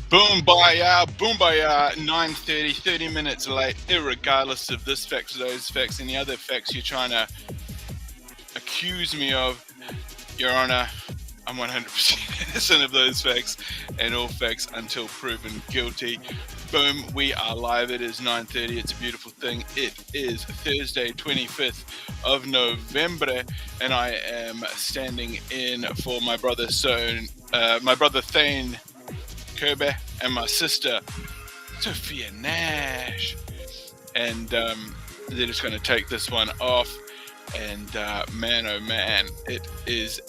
Boom baya, 9:30, 30 minutes late, irregardless of this facts, those facts, any other facts you're trying to accuse me of, Your Honor. I'm 100% innocent of those facts, and all facts until proven guilty. Boom, we are live. It is 9:30. It's a beautiful thing. It is Thursday, 25th of November, and I am standing in for my brother Thane Kirby and my sister Sophia Nash, and they're just going to take this one off. And man, oh man, it is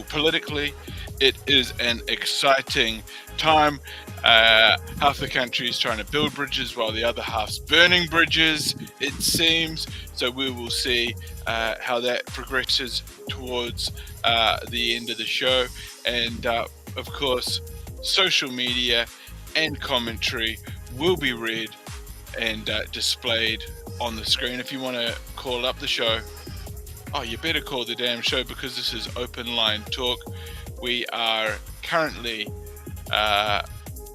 politically, it is an exciting time. Half the country is trying to build bridges while the other half's burning bridges, it seems. So we will see how that progresses towards the end of the show. And of course, social media and commentary will be read and displayed on the screen. If you want to call up the show, you better call the damn show, because this is open line talk. We are currently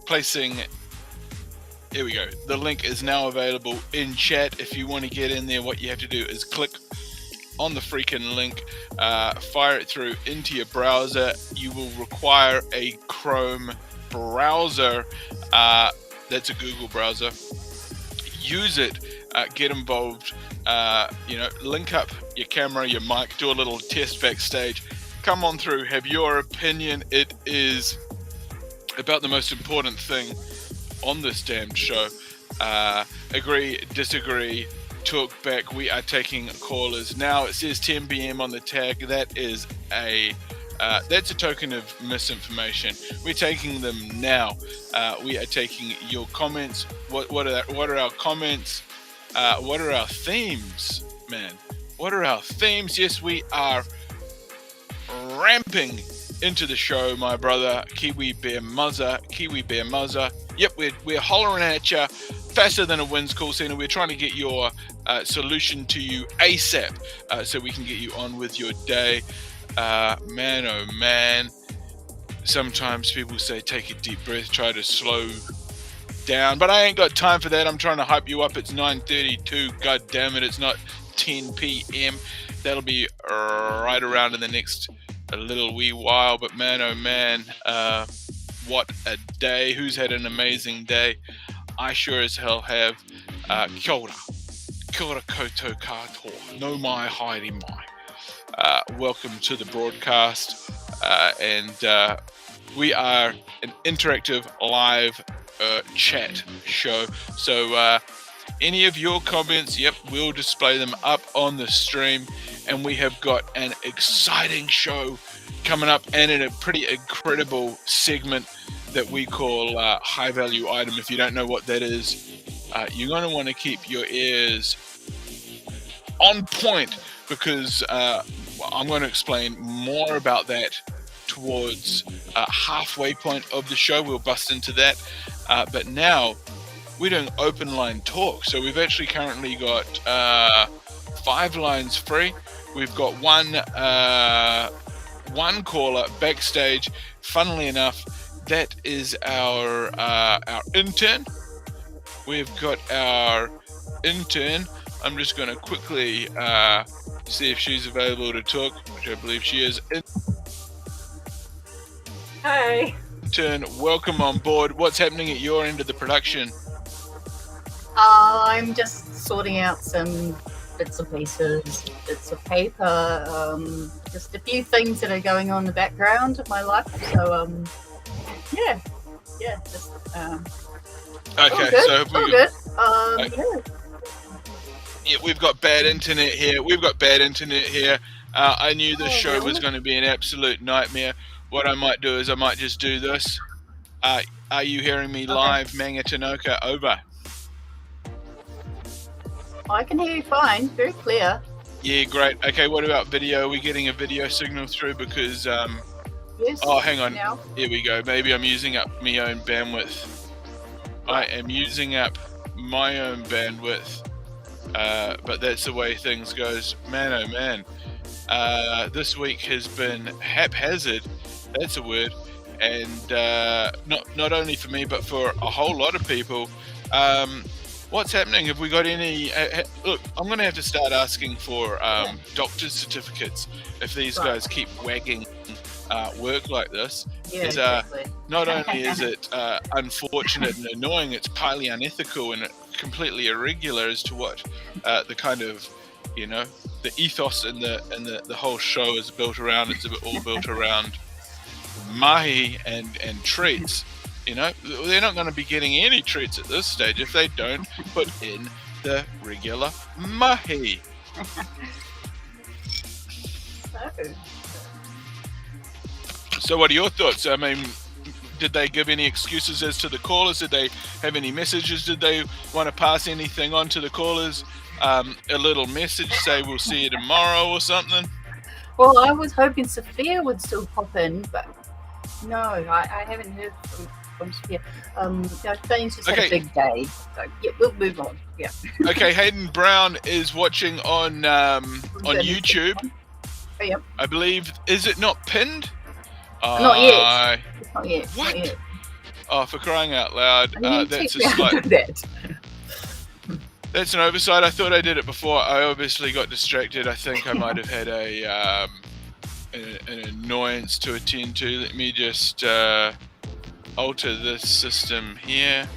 placing, here we go, the link is now available in chat. If you want to get in there, what you have to do is click on the freaking link, fire it through into your browser. You will require a Chrome browser. That's a Google browser. Use it. Get involved. Link up your camera, your mic, do a little test backstage. Come on through, have your opinion. It is about the most important thing on this damn show. Agree, disagree, talk back. We are taking callers now. It says 10 p.m. on the tag. That is that's a token of misinformation. We're taking them now. We are taking your comments. What are our comments? What are our themes, man? What are our themes? Yes, we are ramping into the show, my brother. Kiwi Bear Muzzer. Yep, we're hollering at you faster than a wind's call center. We're trying to get your solution to you ASAP, so we can get you on with your day. Man, oh man. Sometimes people say take a deep breath, try to slow down, but I ain't got time for that. I'm trying to hype you up. It's 9:32. God damn it, it's not 10 p.m. That'll be right around in the next little wee while. But man, oh man, what a day. Who's had an amazing day? I sure as hell have. Kia ora koutou katoa, no mai haere mai. Welcome to the broadcast, and we are an interactive live chat show. So any of your comments, yep, we'll display them up on the stream. And we have got an exciting show coming up, and in a pretty incredible segment that we call high value item. If you don't know what that is, you're going to want to keep your ears on point, because I'm going to explain more about that towards halfway point of the show. We'll bust into that. But now we're doing open line talk. So we've actually currently got 5 lines free. We've got one caller backstage. Funnily enough, that is our intern. We've got our intern. I'm just going to quickly see if she's available to talk, which I believe she is. Hey. Intern, welcome on board. What's happening at your end of the production? I'm just sorting out some bits and pieces, bits of paper, just a few things that are going on in the background of my life. So, yeah. Just, okay, so good. Yeah, we've got bad internet here. I knew this show was going to be an absolute nightmare. What I might do is I might just do this. Are you hearing me live, Manga Tanoka? Over. I can hear you fine, very clear. Yeah, great. Okay, what about video? Are we getting a video signal through? Because yes. Oh, hang on. Now. Here we go. Maybe I'm using up my own bandwidth. I am using up my own bandwidth. But that's the way things goes. Man, oh man. This week has been haphazard. That's a word. and not only for me but for a whole lot of people. What's happening? Have we got any? Look, I'm going to have to start asking for doctor's certificates if these guys keep wagging work like this. Yeah, exactly. Not only is it unfortunate and annoying, it's highly unethical and completely irregular as to what the kind of, the ethos and the whole show is built around. It's all built around mahi and treats. They're not going to be getting any treats at this stage if they don't put in the regular mahi. So what are your thoughts? I mean, did they give any excuses as to the callers? Did they have any messages? Did they want to pass anything on to the callers? A little message, say we'll see you tomorrow or something? Well, I was hoping Sophia would still pop in, but no, I haven't heard from Sophia. Things just had a big day. So, we'll move on. Yeah. Okay, Hayden Brown is watching on YouTube. Oh, yep. I believe, is it not pinned? Not yet. Not yet. What? Not yet. Oh, for crying out loud! That's a slight. That's an oversight. I thought I did it before. I obviously got distracted. I think I might have had an annoyance to attend to. Let me just alter this system here.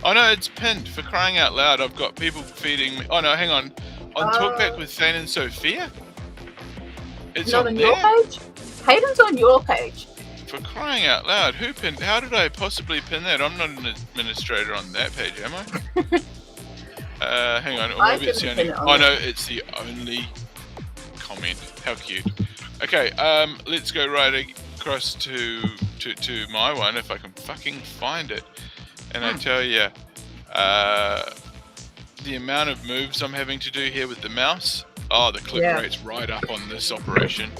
Oh no, it's pinned. For crying out loud! I've got people feeding me. Oh no, hang on. On Talkback with Thane and Sophia. It's not on your page. Hayden's on your page. For crying out loud, who pinned? How did I possibly pin that? I'm not an administrator on that page, am I? Hang on, or maybe it's the only. Oh no, it's the only comment. How cute. Okay, let's go right across to my one if I can fucking find it. And I tell you, the amount of moves I'm having to do here with the mouse. Oh, the click rate's right up on this operation.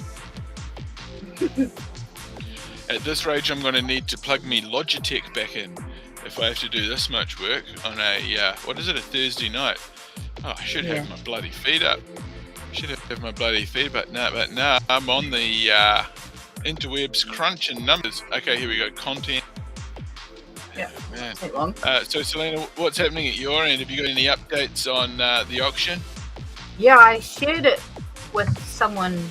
At this rate, I'm going to need to plug me Logitech back in if I have to do this much work on a, what is it, a Thursday night. Oh, I should have my bloody feet up. But no, I'm on the interwebs crunching numbers. Okay, here we go, content. Yeah, man. Take long. So, Salenya, what's happening at your end? Have you got any updates on the auction? Yeah, I shared it with someone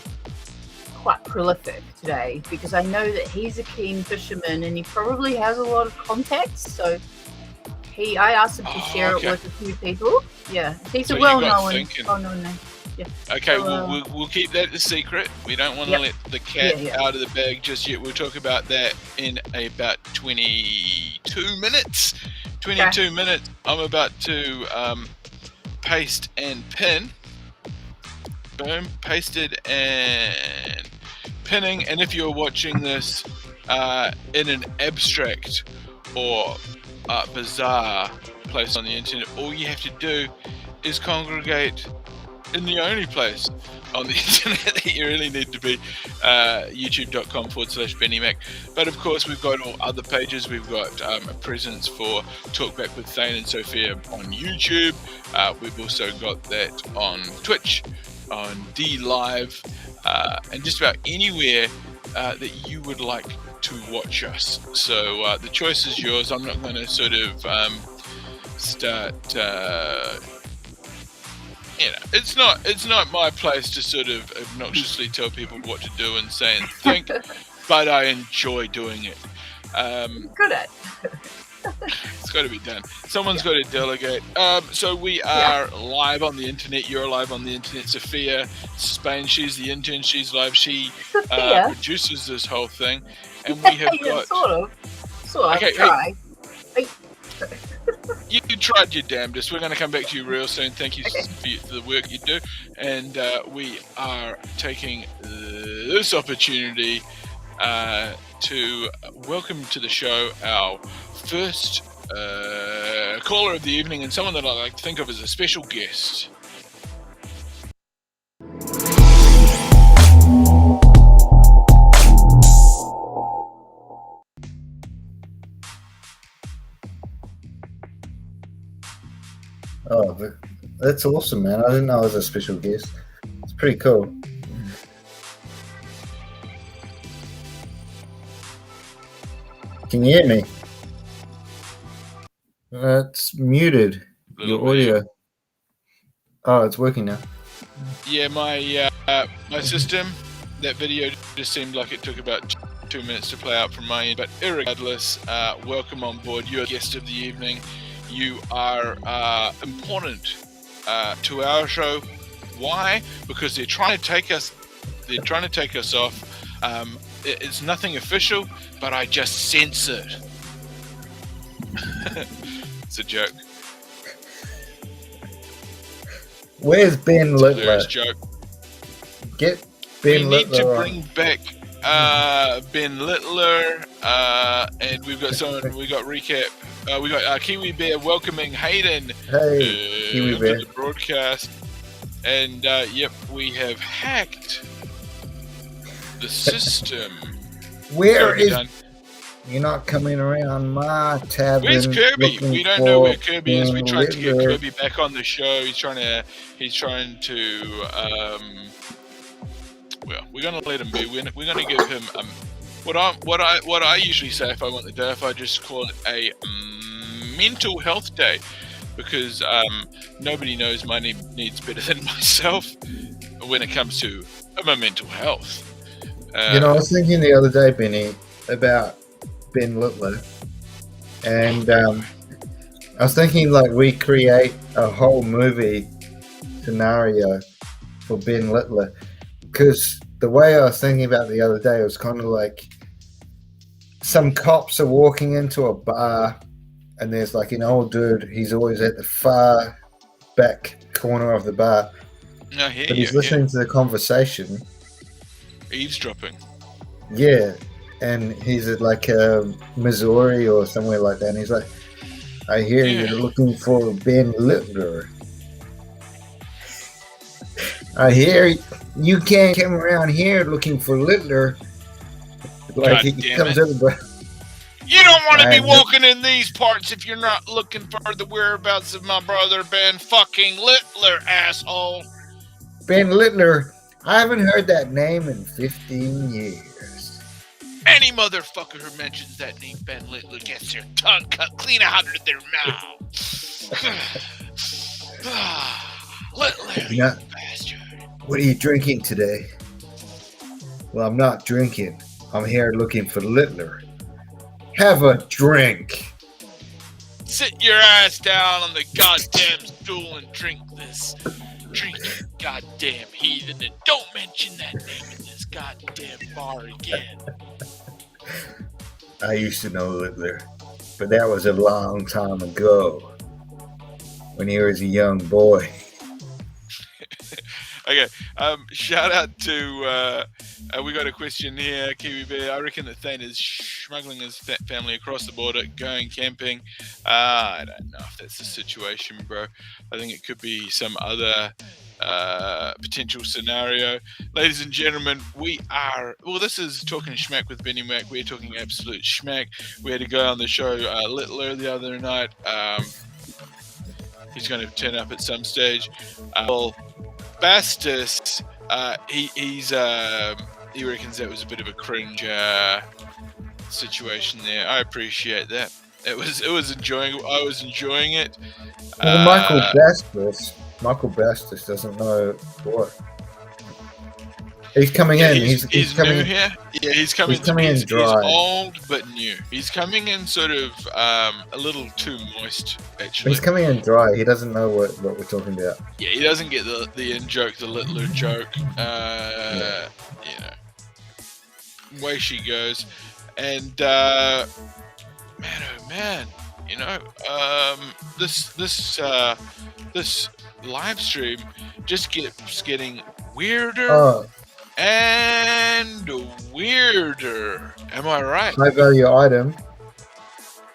quite prolific today because I know that he's a keen fisherman and he probably has a lot of contacts. So I asked him to share it with a few people. Yeah, he's a well-known name. Yeah. Okay, we'll keep that a secret. We don't want to let the cat out of the bag just yet. We'll talk about that in about 22 minutes. 22 minutes. I'm about to paste and pin. Boom, pasted and pinning. And if you're watching this in an abstract or bizarre place on the internet, all you have to do is congregate in the only place on the internet that you really need to be, youtube.com/BennyMack. But of course, we've got all other pages. We've got a presence for Talkback with Thane and Sophia on YouTube. We've also got that on Twitch, on D Live, and just about anywhere that you would like to watch us. So the choice is yours. I'm not going to sort of start. It's not my place to sort of obnoxiously tell people what to do and say and think, but I enjoy doing it. Good at. It's got to be done. Someone's got to delegate. So we are live on the internet. You're live on the internet. Sophia, Spain. She's the intern. She's live. She produces this whole thing, and we have got sort of. Okay, try. You tried your damnedest. We're going to come back to you real soon. Thank you for the work you do. And we are taking this opportunity to welcome to the show our first caller of the evening and someone that I like to think of as a special guest. Oh, that's awesome, man. I didn't know I was a special guest. It's pretty cool. Can you hear me? It's muted. Little Your audio. Oh, it's working now. Yeah, my system, that video just seemed like it took about 2 minutes to play out from my end. But irregardless, welcome on board. You're a guest of the evening. You are important to our show. Why? Because they're trying to take us. They're trying to take us off. It's nothing official, but I just sense it. It's a joke. Where's Ben Littler? Joke. Get Ben We need Littler to on. bring back Ben Littler, and we've got someone. We got recap. We got Kiwi Bear welcoming Hayden Hey, Kiwi to Bear. the broadcast, and yep, we have hacked the system. Where Kirby is? done. You're not coming around my tavern. Where's Kirby? looking We don't know where for Kirby is. We Ben tried to get Littler. Kirby back on the show. He's trying to. Well, we're gonna let him be. We're gonna give him what I usually say if I want the day. If I just call it a mental health day, because nobody knows my needs better than myself when it comes to my mental health. You know, I was thinking the other day, Benny, about Ben Littler, and I was thinking like we create a whole movie scenario for Ben Littler, because the way I was thinking about it the other day was kind of like some cops are walking into a bar, and there's like an old dude. He's always at the far back corner of the bar, I hear but you. he's listening to the conversation. Eavesdropping. Yeah, and he's at like Missouri or somewhere like that. And he's like, "I hear Yeah. you're looking for Ben Littler. I hear you can't come around here looking for Littler." Like God he damn comes it. over. You don't want to I be know. walking in these parts if you're not looking for the whereabouts of my brother Ben fucking Littler, asshole. Ben Littler. I haven't heard that name in 15 years. Any motherfucker who mentions that name Ben Littler gets their tongue cut clean out of their mouth. Littler, You know, bastard. what are you drinking today? Well, I'm not drinking. I'm here looking for Littler. Have a drink. Sit your ass down on the goddamn stool and drink this. Drink it, goddamn heathen, and don't mention that name in this goddamn bar again. I used to know Littler, but that was a long time ago when he was a young boy. Okay, shout out to, we got a question here, Kiwi Bear. I reckon that Thane is smuggling his family across the border, going camping. I don't know if that's the situation, bro. I think it could be some other potential scenario. Ladies and gentlemen, this is Talking Schmack with Benny Mack. We're talking absolute schmack. We had a guy on the show, Littler, the other night. He's going to turn up at some stage. Bastus, he reckons that was a bit of a cringe situation there. I appreciate that. I was enjoying it. Well, Michael Bastus doesn't know what. He's coming in. He's coming new here. Yeah, he's coming in dry. He's old but new. He's coming in sort of a little too moist, actually. He's coming in dry. He doesn't know what we're talking about. Yeah, he doesn't get the in joke, the Littler joke. You know, way she goes, and man, oh man, you know, this live stream just keeps getting weirder. Oh, and weirder. Am I right? high value item.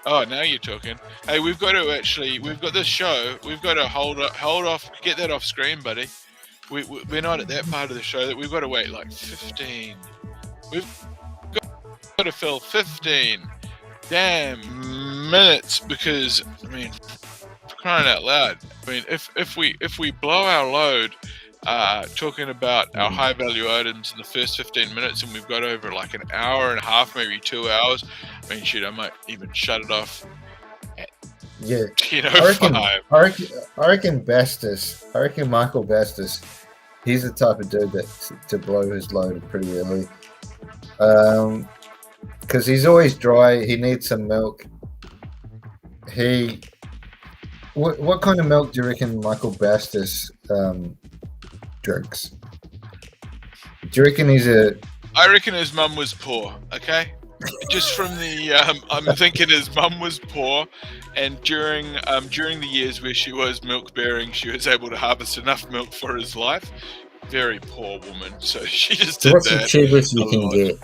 Oh, now you're talking. Hey, we've got this show. We've got to hold off, get that off screen, buddy. We're not at that part of the show that we've got to wait like 15. We've got to fill 15 damn minutes because, I mean, for crying out loud. I mean, if we blow our load, talking about our high value items in the first 15 minutes, and we've got over like an hour and a half, maybe 2 hours. I mean, shit, I might even shut it off at Yeah. 10:05. I reckon Bestis. I reckon Michael Bestis. He's the type of dude that to blow his load pretty early. Because he's always dry. He needs some milk. What kind of milk do you reckon Michael Bestis drinks? Do you reckon I reckon his mum was poor. Okay, just from the I'm thinking his mum was poor, and during the years where she was milk bearing, she was able to harvest enough milk for his life. Very poor woman, so she just did what's that. the cheapest you can get?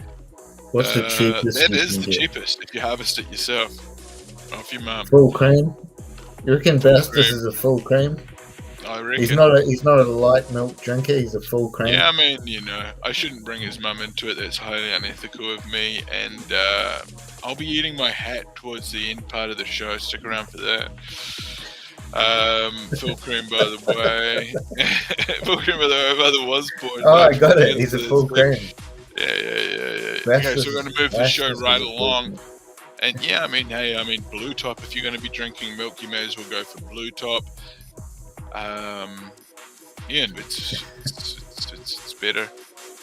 What's the cheapest? That is the cheapest if you harvest it yourself off your mum. Full cream. You reckon Bestis is a full cream? I reckon. He's not a light milk drinker. He's a full cream. Yeah, I mean, I shouldn't bring his mum into it. That's highly unethical of me. And I'll be eating my hat towards the end part of the show. Stick around for that. Full cream, by the way. Full cream, by the way. My mother was born. Oh, I got it. He's a full cream. Yeah. Okay, so we're going to move the show right along. And yeah, I mean, Blue Top. If you're going to be drinking milk, you may as well go for Blue Top. Yeah, it's better.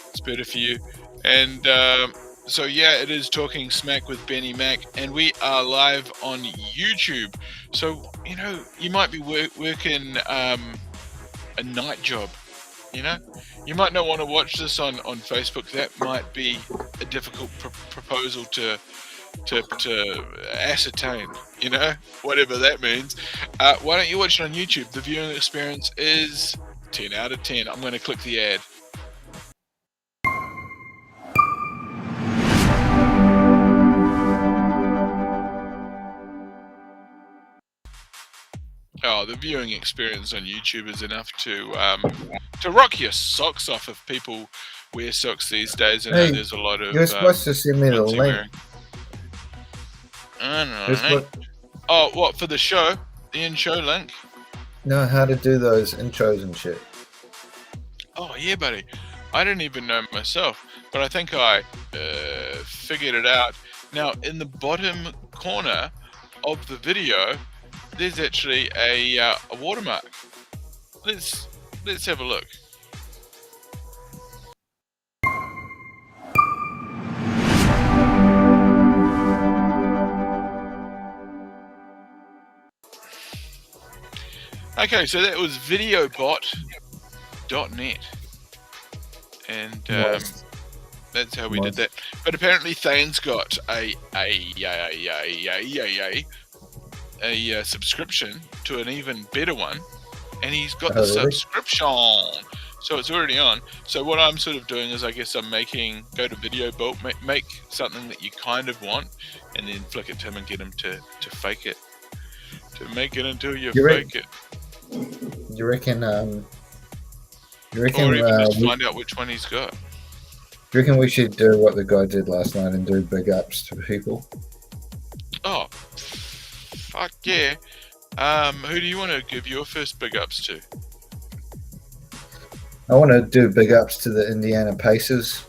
It's better for you. And so yeah, it is Talking Smack with Benny Mack, and we are live on YouTube. So you might be working a night job. You might not want to watch this on Facebook. That might be a difficult proposal to ascertain, whatever that means. Why don't you watch it on YouTube? The viewing experience is 10 out of 10. I'm going to click the ad. Oh, the viewing experience on YouTube is enough to rock your socks off if people wear socks these days. I know there's a lot of. You're supposed to send me the link. Wearing. I don't know. Oh, what, for the show? The in-show link? No, how to do those intros and shit. Oh, yeah, buddy. I didn't even know myself, but I think I figured it out. Now, in the bottom corner of the video, there's actually a watermark. Let's have a look. Okay, so that was videobot.net, and that's how we did that. But apparently, Thane's got a subscription to an even better one, and he's got the subscription, so it's already on. So what I'm sort of doing is, I guess I'm go to VideoBot, make something that you kind of want, and then flick it to him and get him to fake it, to make it until you fake it. You reckon? Or even just find out which one he's got. Do you reckon we should do what the guy did last night and do big ups to people? Oh, fuck yeah! Who do you want to give your first big ups to? I want to do big ups to the Indiana Pacers.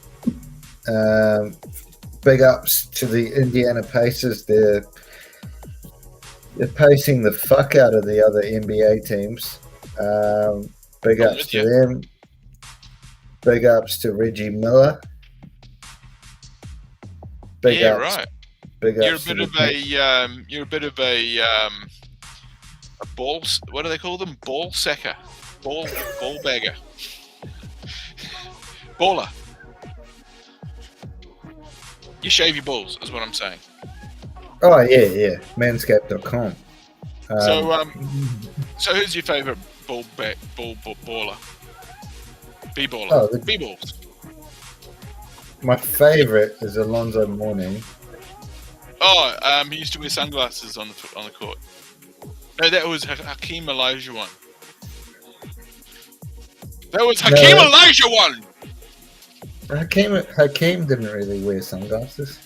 Big ups to the Indiana Pacers. They're pacing the fuck out of the other NBA teams. Big ups to them. Big ups to Reggie Miller. Big ups. Right. Big you're ups. You're a bit of a ball. What do they call them? Ball sacker. Ball bagger. Baller. You shave your balls, is what I'm saying. Oh yeah. Manscaped.com. So who's your favourite baller? B-baller. Oh, B-balls. My favourite is Alonzo Mourning. Oh, he used to wear sunglasses on the court. No, that was Hakeem Olajuwon. That was Hakeem Olajuwon. Hakeem didn't really wear sunglasses.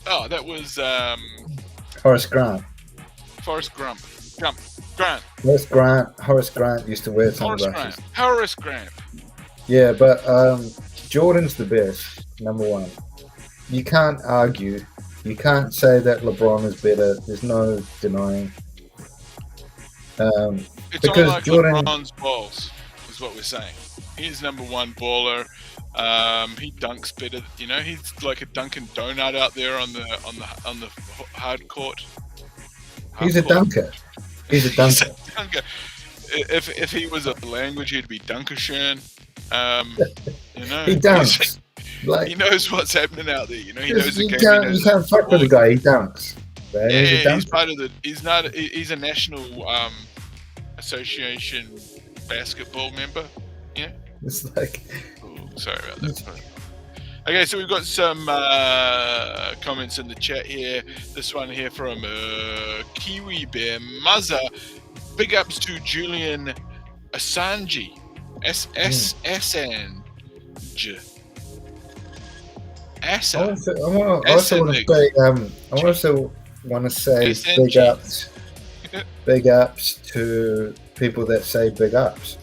Oh, that was Forrest Grant. Forrest Gump. Grant. Horace Grant used to wear Horace sunglasses. Grant. Horace Grant. Yeah, but Jordan's the best, number one. You can't argue. You can't say that LeBron is better. There's no denying. It's Because unlike Jordan, LeBron's balls, is what we're saying. He's number one baller. He dunks better. You know, he's like a Dunkin' Donut out there on the hard court. he's a dunker. He's a dunker. He's a dunker. If he was a language, he'd be Dunkerschön. You know, He dunks. Like, he knows what's happening out there. You know, he knows the you game. you can't fuck with the guy. He dunks. Man. Yeah, He's a he's dunker. part of the. He's not. He's a national association basketball member. Yeah. It's like, Ooh, sorry about that. Okay, so we've got some comments in the chat here. This one here from Kiwi Bear Muzza. Big ups to Julian Assange. Assange. I also want to say big ups to people that say big ups.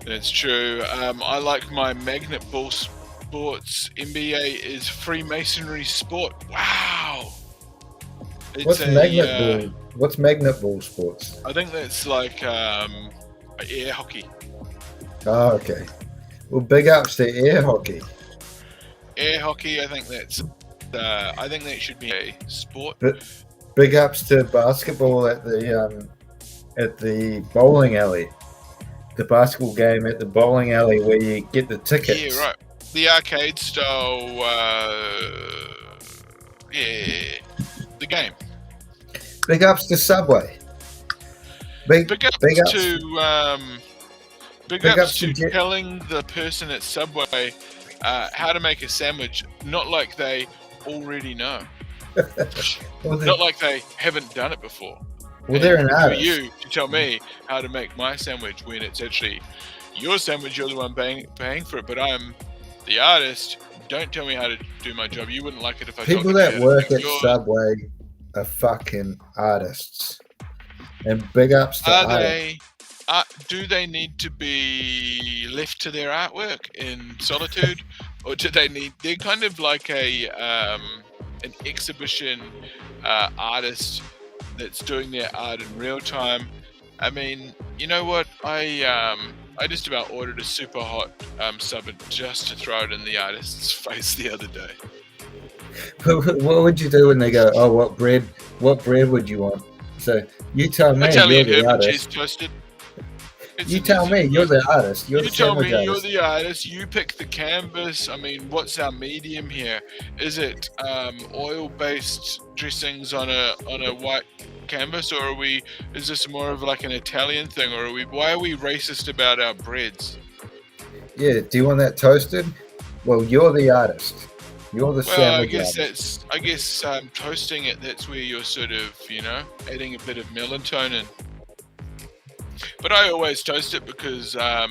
That's true. I like my Magnet Ball Sports. NBA is Freemasonry sport. Wow. What's Magnet Ball? What's Magnet Ball Sports? I think that's like air hockey. Oh, okay. Well, big ups to air hockey. Air hockey. I think that's. I think that should be a sport. But big ups to basketball at the bowling alley. The basketball game at the bowling alley where you get the tickets. Yeah, right. The arcade style. The game. Big ups to Subway. Big ups to telling the person at Subway how to make a sandwich, not like they already know. Not like they haven't done it before. Well, they're an artist. For you to tell me how to make my sandwich when it's actually your sandwich, you're the one paying for it, but I'm the artist. Don't tell me how to do my job. You wouldn't like it if I told you. People that work at Subway are fucking artists. And big ups to artists. Do they need to be left to their artwork in solitude, or do they need? They're kind of like an exhibition artist that's doing their art in real time. I mean, you know what? I just about ordered a super hot sub just to throw it in the artist's face the other day. What would you do when they go, "Oh, what bread would you want?" So you tell me. Italian you're the herb and artist. cheese toasted. You tell me, you're the artist. You tell me you're the artist. You pick the canvas. I mean, what's our medium here? Is it oil-based dressings on a white canvas, or is this more of like an Italian thing, or why are we racist about our breads? Yeah. Do you want that toasted? Well, you're the artist. You're the sandwich artist. I guess toasting it. That's where you're sort of, adding a bit of melatonin. But I always toast it because I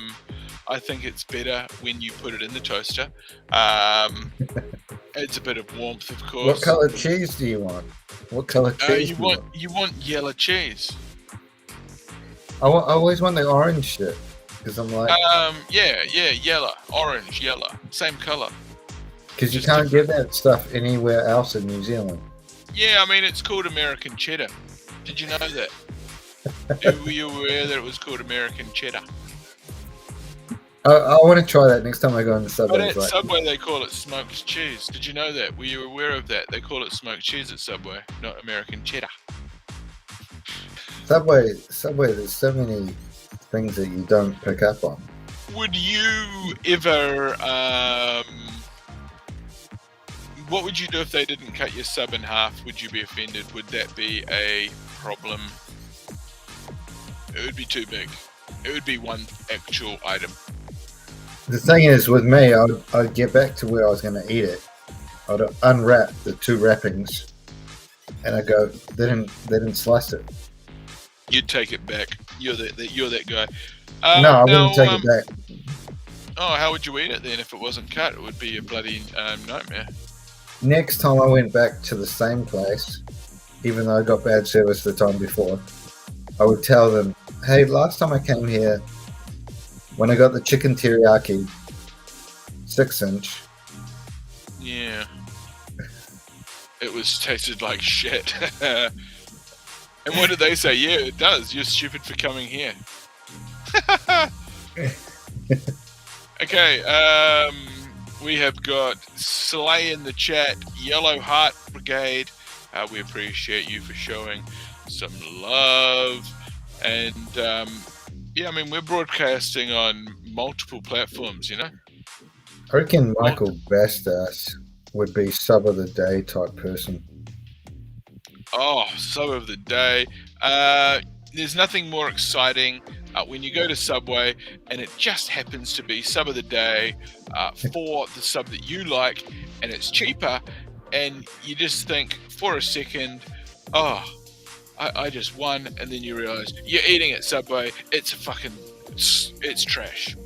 think it's better when you put it in the toaster. Adds a bit of warmth, of course. What color cheese do you want? What color cheese you want yellow cheese. I always want the orange shit because I'm like yellow, orange, yellow, same color. Because you can't get that stuff anywhere else in New Zealand. Yeah, I mean it's called American cheddar. Did you know that? Were you aware that it was called American cheddar? I want to try that next time I go on the Subway. But at Subway they call it smoked cheese. Did you know that? Were you aware of that? They call it smoked cheese at Subway, not American cheddar. Subway, there's so many things that you don't pick up on. Would you ever... what would you do if they didn't cut your sub in half? Would you be offended? Would that be a problem? It would be too big. It would be one actual item. The thing is, with me, I'd get back to where I was going to eat it. I'd unwrap the two wrappings, and I'd go, they didn't slice it. You'd take it back. You're that guy. No, I wouldn't take it back. Oh, how would you eat it then if it wasn't cut? It would be a bloody nightmare. Next time I went back to the same place, even though I got bad service the time before, I would tell them, hey, last time I came here, when I got the chicken teriyaki 6-inch. Yeah. It was tasted like shit. And what did they say? Yeah, it does. You're stupid for coming here. Okay, we have got Slay in the chat, Yellow Heart Brigade. We appreciate you for showing some love. And yeah, I mean, we're broadcasting on multiple platforms, you know? I reckon Michael Bastas would be sub of the day type person. Oh, sub of the day. There's nothing more exciting when you go to Subway and it just happens to be sub of the day for the sub that you like, and it's cheaper, and you just think for a second, oh, I just won, and then you realize you're eating at Subway, it's trash.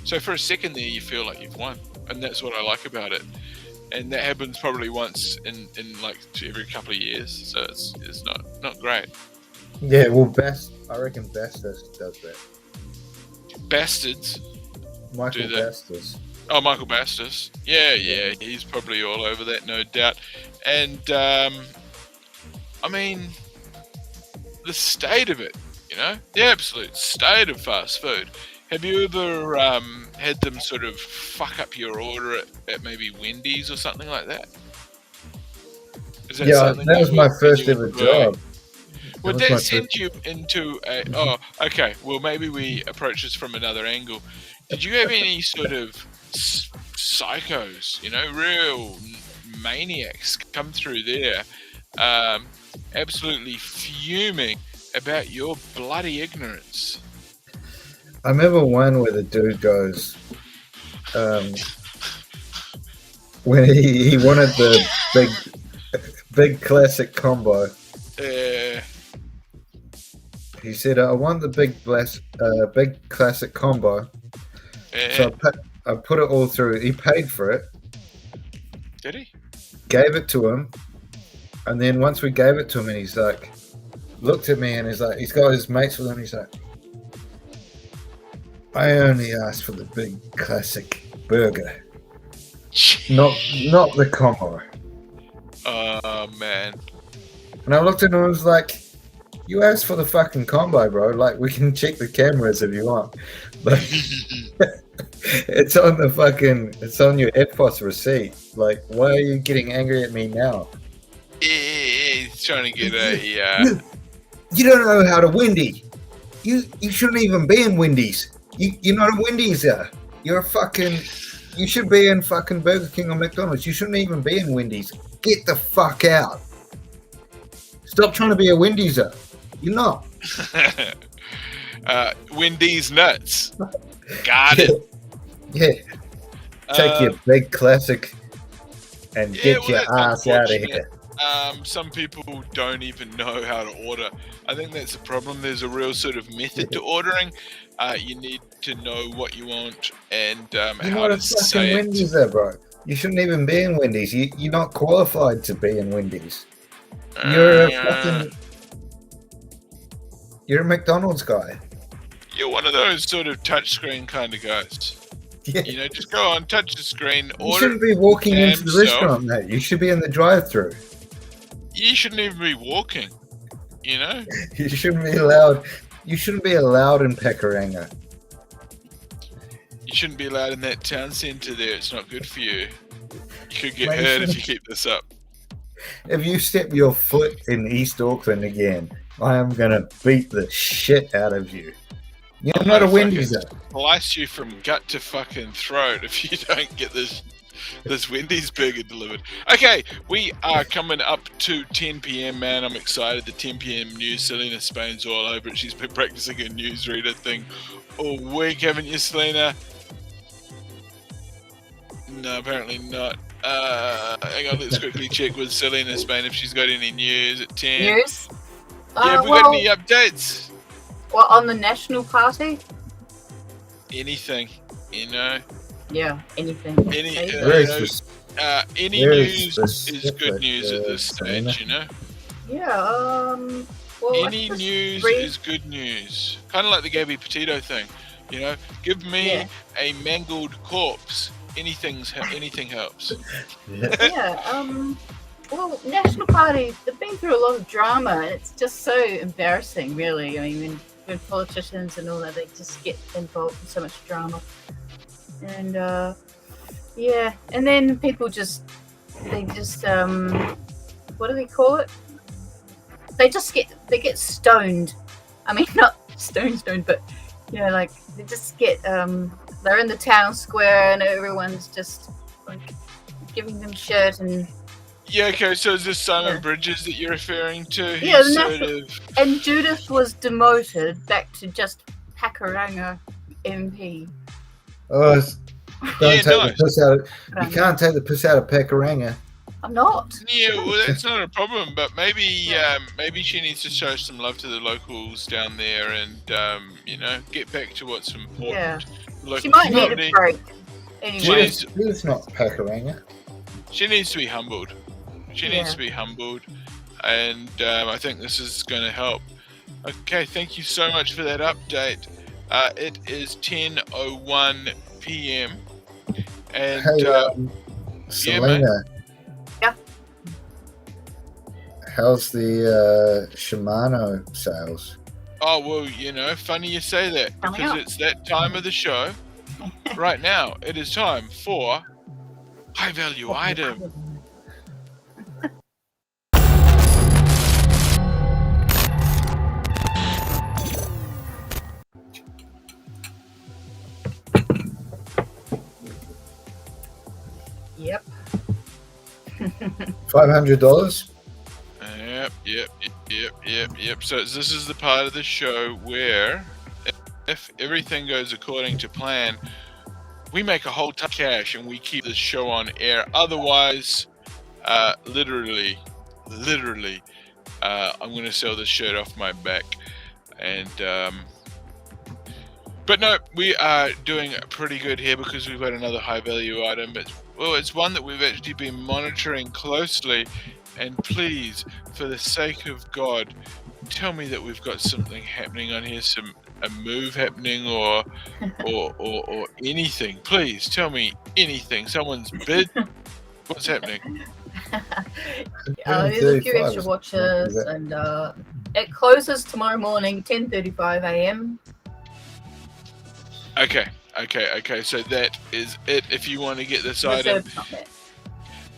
So for a second there, you feel like you've won, and that's what I like about it. And that happens probably once in like every couple of years, so it's not great. Yeah, well, I reckon Bastas does that. Bastards. Michael Bastas. Oh, Michael Bastas. Yeah, he's probably all over that, no doubt. And I mean, the state of it, you know, the absolute state of fast food. Have you ever had them sort of fuck up your order at maybe Wendy's or something like that? Is that something that was my first ever job. Would that send you into a... Oh, okay. Well, maybe we approach this from another angle. Did you have any sort of psychos, you know, real maniacs come through there, absolutely fuming about your bloody ignorance? I remember one where the dude goes, when he wanted the big classic combo. He said, I want the big classic combo. So I put it all through. He paid for it. Did he? Gave it to him. And then once we gave it to him, and he's like, looked at me and he's like, he's got his mates with him. He's like, I only asked for the big classic burger, not the combo. Oh man! And I looked at him and was like, "You asked for the fucking combo, bro. Like, we can check the cameras if you want, but it's on your EFOS receipt. Like, why are you getting angry at me now?" He's trying to get a. You don't know how to Wendy. You shouldn't even be in Wendy's. You're not a Wendy's. You should be in fucking Burger King or McDonald's. You shouldn't even be in Wendy's. Get the fuck out. Stop trying to be a Wendy's. You're not. Wendy's nuts. Got it. Yeah. Take your big classic and get your ass out of here. Some people don't even know how to order. I think that's the problem. There's a real sort of method to ordering. You need to know what you want and how to say it. Wendy's there, bro. You shouldn't even be in Wendy's. You're not qualified to be in Wendy's. You're a McDonald's guy. You're one of those sort of touchscreen kind of guys. Yeah. You know, just go on, touch the screen, order. You shouldn't be walking into the restaurant, mate. You should be in the drive-thru. You shouldn't even be walking, you know? You shouldn't be allowed. You shouldn't be allowed in Pakuranga. You shouldn't be allowed in that town centre there. It's not good for you. You could get hurt if you keep this up. If you step your foot in East Auckland again, I am going to beat the shit out of you. You're not a Wendy's. Slice you from gut to fucking throat if you don't get this Wendy's burger delivered. Okay, we are coming up to 10 p.m, man. I'm excited. The 10 p.m. news, Selena Spain's all over it. She's been practicing her newsreader thing all week, haven't you, Selena? No, apparently not. Hang on, let's quickly check with Selena Spain if she's got any news at 10. News? Yeah, have we got any updates? Well, on the National Party? Anything, you know? Yeah, anything. Any news is good news at this stage, you know? Well, Any news read- is good news. Kind of like the Gabby Petito thing. You know, give me a mangled corpse. Anything helps. Well, National Party, they've been through a lot of drama. It's just so embarrassing, really. I mean, when politicians and all that, they just get involved in so much drama. And, and then people they just, what do they call it? They get stoned. I mean, not stoned, but, like, they just get, they're in the town square and everyone's just, like, giving them shit and... Yeah, okay, so is this Simon Bridges that you're referring to? And Judith was demoted back to just Pakuranga MP. Oh, the piss out of, you can't take the piss out of Pakuranga. I'm not. Yeah, well, that's not a problem, but maybe she needs to show some love to the locals down there and, get back to what's important. Yeah. She might need a break. Anyway. She's not Pakuranga. She needs to be humbled. She needs to be humbled, and I think this is going to help. Okay, thank you so much for that update. It is 10:01 p.m. and Salenya. Yeah. How's the Shimano sales? Oh well, funny you say that because it's that time of the show. Right now, it is time for high value item. Yep. $500. Yep. So this is the part of the show where, if everything goes according to plan, we make a whole ton of cash and we keep this show on air. Otherwise, literally, I'm going to sell this shirt off my back. And but no, we are doing pretty good here because we've got another high value item. It's one that we've actually been monitoring closely. And please, for the sake of God, tell me that we've got something happening on here, a move happening or anything. Please tell me anything. Someone's bid. What's happening? There's a few extra watches, and it closes tomorrow morning, 10:35 a.m. Okay. So that is it. If you want to get this item,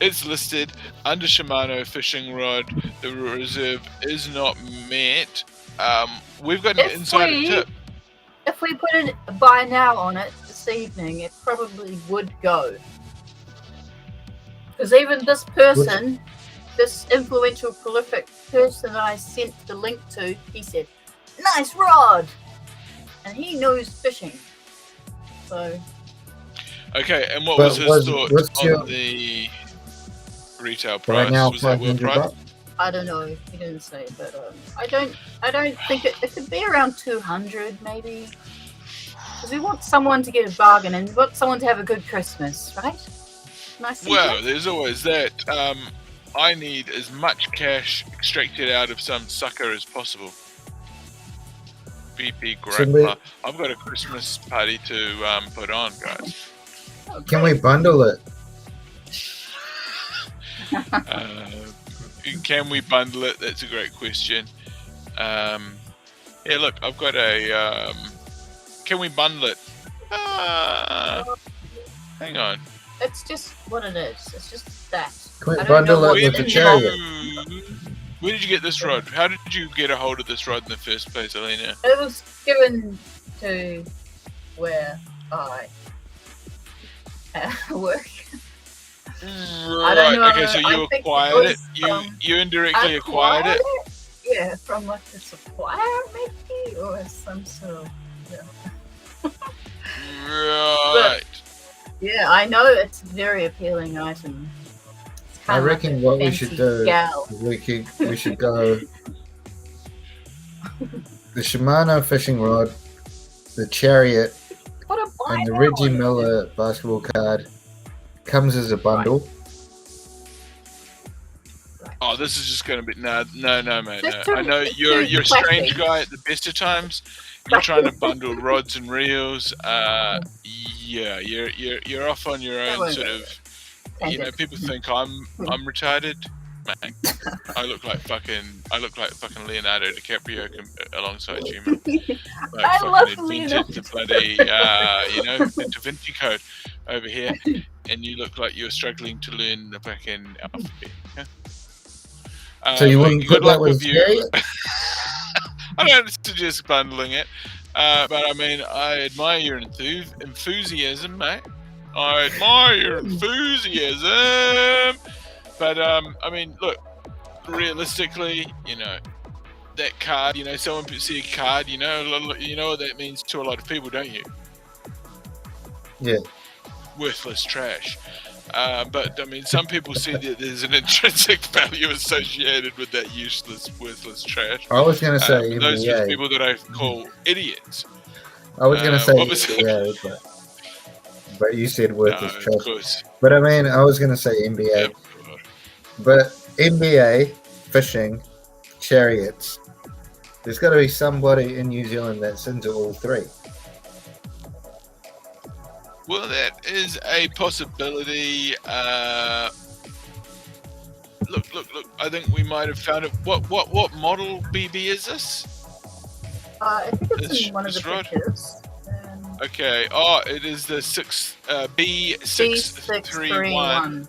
it's listed under Shimano fishing rod. The reserve is not met. We've got an insider tip. If we put a buy now on it this evening, it probably would go. Because even this person, this influential, prolific person that I sent the link to, he said, "Nice rod," and he knows fishing. So. Okay, and what was his thought on the retail price? Right now, was that worth price? I don't know. He didn't say, but I don't think it could be around 200 maybe. Because we want someone to get a bargain and we want someone to have a good Christmas, right? Well, there's always that. I need as much cash extracted out of some sucker as possible. BP Grandpa. I've got a Christmas party to put on, guys. Can we bundle it? Can we bundle it? That's a great question. Yeah, look, I've got a. Can we bundle it? Hang on. It's just what it is. It's just that. Can we bundle it with the chariot? Where did you get this rod? How did you get a hold of this rod in the first place, Salenya? It was given to where I work. Right. I don't know. Okay, so you acquired it. You indirectly acquired it. Yeah, from like a supplier maybe, or some sort of. Yeah. Right. But, yeah, I know it's a very appealing item. I reckon what we should do, we should go the Shimano fishing rod, the chariot, and the Reggie Miller basketball card comes as a bundle. Oh, Oh, this is just going to be no, mate. Just No. too- I know it's you're too a strange classic. guy at the best of times. You're trying to bundle rods and reels. Yeah, you're off on your That own won't sort work. of. You know, people think I'm retarded. Mate, I look like fucking Leonardo DiCaprio alongside you, man. Like I love fucking Leonardo. invented the bloody, the Da Vinci Code over here, and you look like you're struggling to learn the fucking alphabet. Yeah? So you wouldn't good put that luck with with you. chariot? I don't suggest bundling it, but I mean, I admire your enthusiasm, mate. I admire your enthusiasm. But I mean, look, realistically, that card, someone see a card, you know what that means to a lot of people, don't you? Yeah. Worthless trash. But I mean, some people see that there's an intrinsic value associated with that useless, worthless trash. I was going to say those are the NBA. people that I call idiots. I was going to say what was NBA, but you said worthless Of trash. course. But I mean, I was going to say NBA. Yep. But NBA, fishing, chariots. There's got to be somebody in New Zealand that's into all three. Well, that is a possibility. Look. I think we might have found it. What model BB is this? I think it's This- in one of the this rod? pictures. Okay. Oh, it is the B631. C631.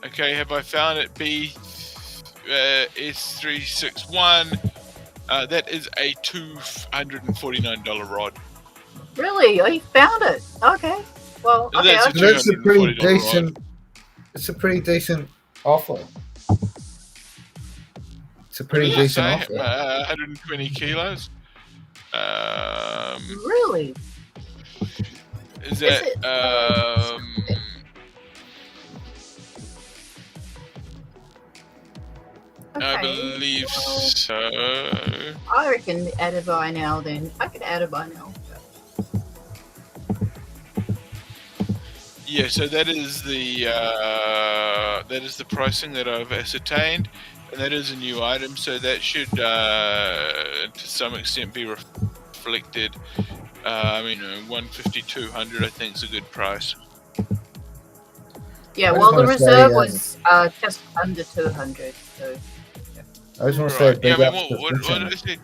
Okay, have I found it? S361. That is a $249 rod. Really? Oh, you found it? Okay. Well, okay. That's a okay. That's a pretty $240 rod. decent. It's a pretty decent offer. It's a pretty What did I decent say? offer. 120 kilos. Really? Is that it, I Okay, believe well, so. I reckon add a buy now then. I could add a buy now. Yeah, so that is the pricing that I've ascertained, and that is a new item. So that should, to some extent, be reflected. 150, 200, I think is a good price. Yeah, I just well, the wanna say, reserve was just under 200. So I just want to say Right. Yeah, big I mean, ups to what fishing. did I say?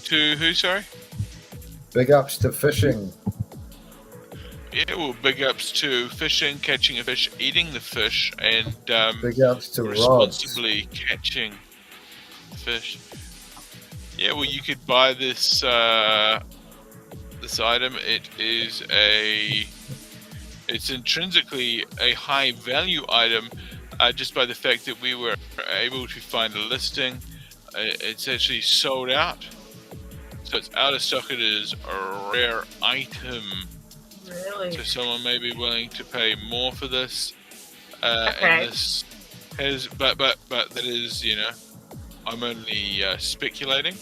To who? Sorry. Big ups to fishing. Yeah, well, big ups to fishing, catching a fish, eating the fish, and Big ups to rods. responsibly catching fish. Yeah, well, you could buy this this item. It's intrinsically a high value item, just by the fact that we were able to find a listing. It's actually sold out, so it's out of stock. It is a rare item. really, So someone may be willing to pay more for this. Okay. And this has, but that is, I'm only speculating.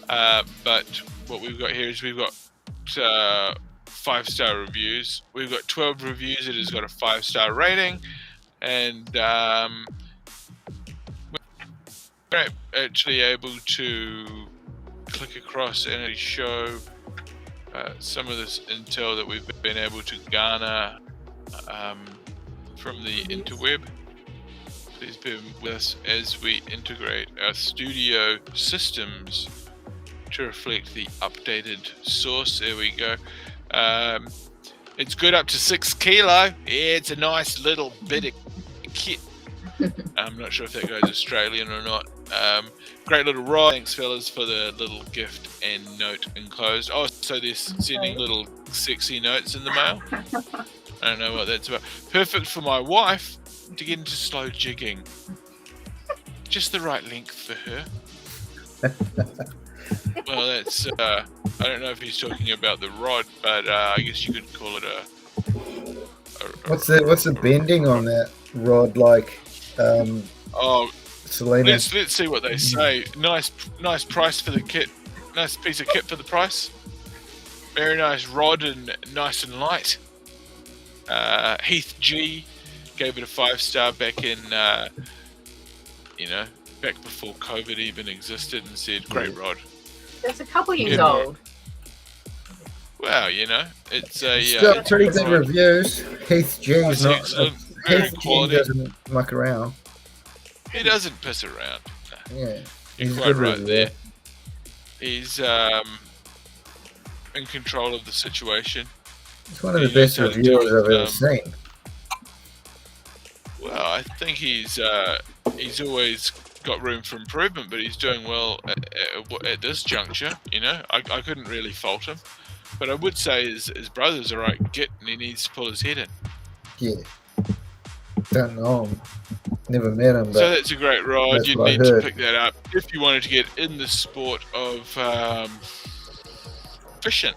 But what we've got here is we've got 5-star reviews. We've got 12 reviews. It has got a 5-star rating, and we're actually able to click across and show some of this intel that we've been able to garner from the interweb. Please bear with us as we integrate our studio systems to reflect the updated source. There we go. It's good up to 6 kilo. Yeah, it's a nice little bit of kit. I'm not sure if that goes Australian or not. Great little rod. Thanks, fellas, for the little gift and note enclosed. Oh, so they're sending little sexy notes in the mail. I don't know what that's about. Perfect for my wife to get into slow jigging. Just the right length for her. Well, that's. I don't know if he's talking about the rod, but I guess you could call it a What's the bending on that rod like? Oh, Salenya. let's see what they say. Nice price for the kit. Nice piece of kit for the price. Very nice rod and nice and light. Heath G gave it a 5-star back in, back before COVID even existed, and said, "Great rod." That's a couple years Yeah. old. Well, it's a It's got pretty good good rod. reviews. Heath G's It's not. excellent, very Heath G quality. doesn't muck around. He doesn't piss around. No, Yeah, you're he's a quite good right reviewer. there. He's in control of the situation. It's one of the He knows best how to reviewers do it, I've ever seen. Well, I think he's always got room for improvement, but he's doing well at this juncture. I couldn't really fault him, but I would say his brother's a right git, and he needs to pull his head in. Yeah. Don't know him. Never met him, So but that's a great rod. that's You'd what I need to heard. pick that up if you wanted to get in the sport of fishing.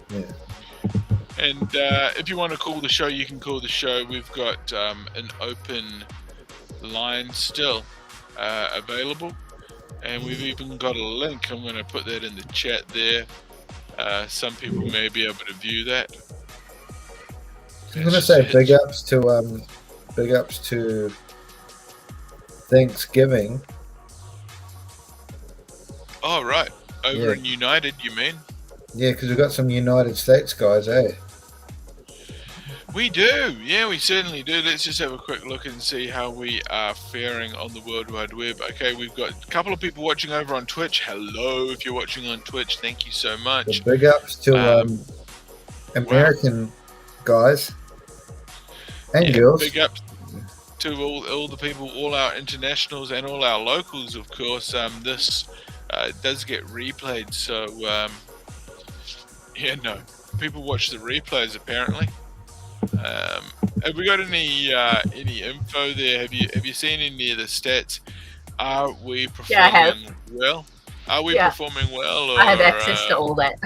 yeah. And if you want to call the show, you can call the show. We've got an open line still available, and we've even got a link. I'm going to put that in the chat there. Some people may be able to view that. I'm gonna say big ups to Thanksgiving. Oh, right. Over Yeah. in United, you mean? Yeah, because we've got some United States guys, eh? We do. Yeah, we certainly do. Let's just have a quick look and see how we are faring on the World Wide Web. Okay, we've got a couple of people watching over on Twitch. Hello, if you're watching on Twitch, thank you so much. So big ups to American guys and girls. Big up to all the people, all our internationals and all our locals, of course. This does get replayed, so people watch the replays apparently. Have we got any info there? Have you seen any of the stats? Are we performing well? Are we performing well? Or, I have access to all that.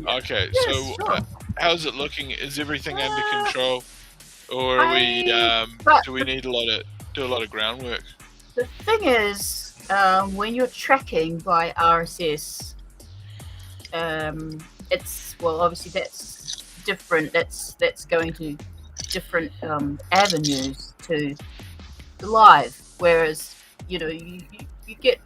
Okay, Yes, so sure. how's it looking? Is everything under control, or are we? Do we need do a lot of groundwork? The thing is, when you're tracking by RSS, it's obviously that's different. That's going to different avenues to the live. Whereas you get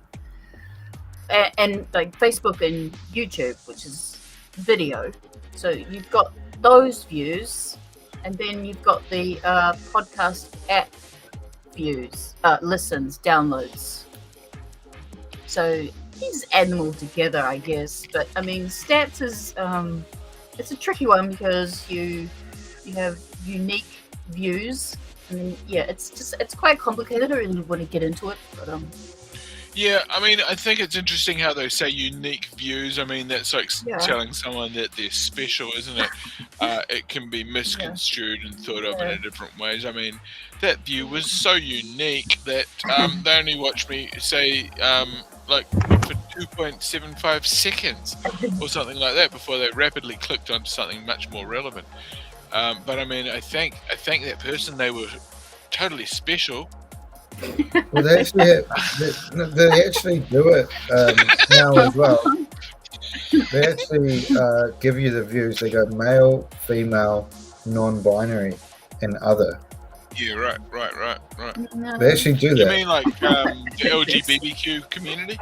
and like Facebook and YouTube, which is video. So you've got those views, and then you've got the podcast app views, listens, downloads. So these add them all together, I guess. But I mean, stats is it's a tricky one because you have unique views. I mean, yeah, it's quite complicated. I don't really want to get into it, but Yeah, I mean, I think it's interesting how they say unique views. I mean, that's like telling someone that they're special, isn't it? It can be misconstrued and thought of in different ways. I mean, that view was so unique that they only watched me, say, like for 2.75 seconds or something like that before they rapidly clicked onto something much more relevant. But I mean, I think that person, they were totally special. Well, they actually do it now as well. They actually give you the views. They go male, female, non-binary, and other. Yeah, right. no. They actually do that. You mean like the LGBTQ community?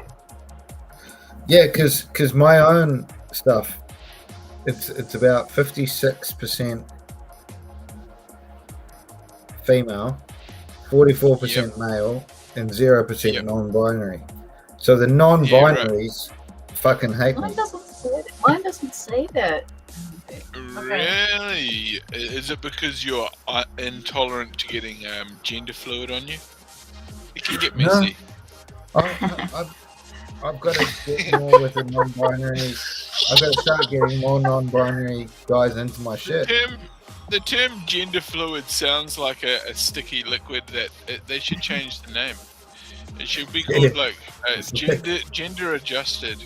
Yeah, because my own stuff, it's about 56% female, 44% male, and 0% non-binary. So the non-binaries fucking hate me. Mine doesn't say that. Really? Is it because you're intolerant to getting gender fluid on you? It can get messy. I've got to get more with the non-binary. I've got to start getting more non-binary guys into my shit. The term gender fluid sounds like a sticky liquid that they should change the name. It should be called like gender adjusted.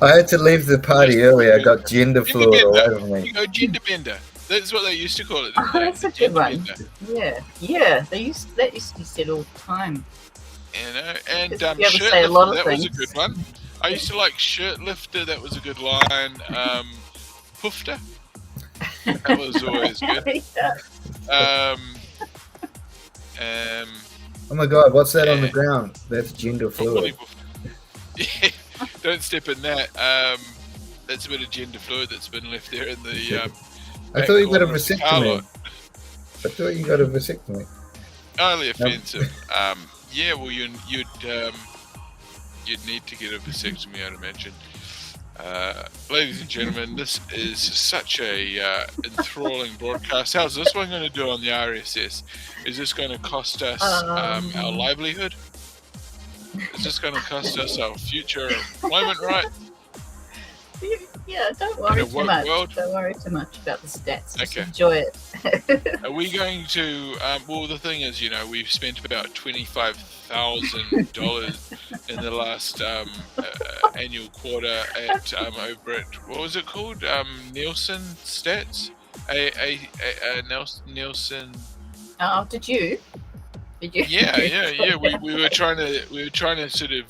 I had to leave the party early. I got gender fluid all over me. You go gender bender. That's what they used to call it. That's a good one. Yeah. That used to be said all the time. You know, and shirtlifter, that was a good one. I used to like shirtlifter. That was a good line. Poofter. That was always good. Yeah. Oh my god, what's that on the Yeah. ground? That's gender fluid. Yeah, don't step in that. That's a bit of gender fluid that's been left there in the. I thought you got a corner of the car vasectomy. lot. I thought you got a vasectomy. Highly offensive. Yeah, well, you'd need to get a vasectomy, I'd imagine. Ladies and gentlemen, this is such a enthralling broadcast. How's this one going to do on the RSS? Is this going to cost us our livelihood? Is this going to cost us our future employment rights? Yeah, don't worry In a too woke much. world? Don't worry too much about the stats. Just Okay. enjoy it. Are we going to? Well, the thing is, we've spent about $25,000 in the last annual quarter at over at what was it called? Nielsen Stats. Nielsen. Oh, did you? Did you? Yeah. We were trying to sort of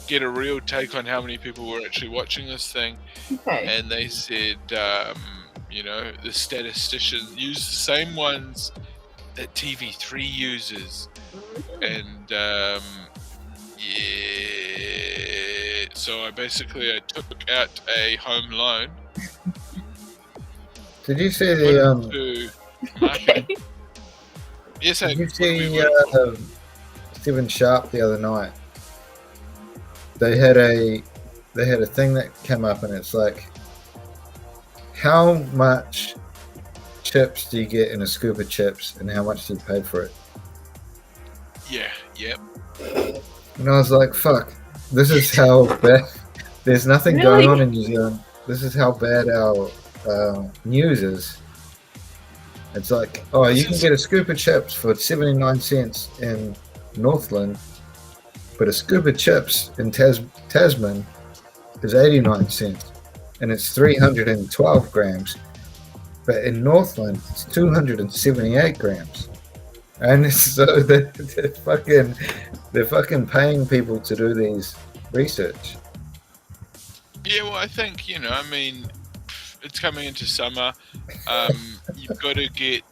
get a real take on how many people were actually watching this thing. Okay. And they said, the statisticians use the same ones that TV3 uses. And, so I took out a home loan. Did you see put the it to marketing. Okay. Yes, did you what do we see work for? Stephen Sharp the other night? They had a thing that came up, and it's like, how much chips do you get in a scoop of chips, and how much do you pay for it? Yeah, yep. And I was like, fuck, this is how bad. There's nothing Really? going on in New Zealand. This is how bad our news is. It's like, oh, you can get a scoop of chips for 79 cents in Northland, but a scoop of chips in Tasman is 89 cents, and it's 312 grams. But in Northland, it's 278 grams. And so they're fucking paying people to do these research. Yeah, well, I think, it's coming into summer. You've got to get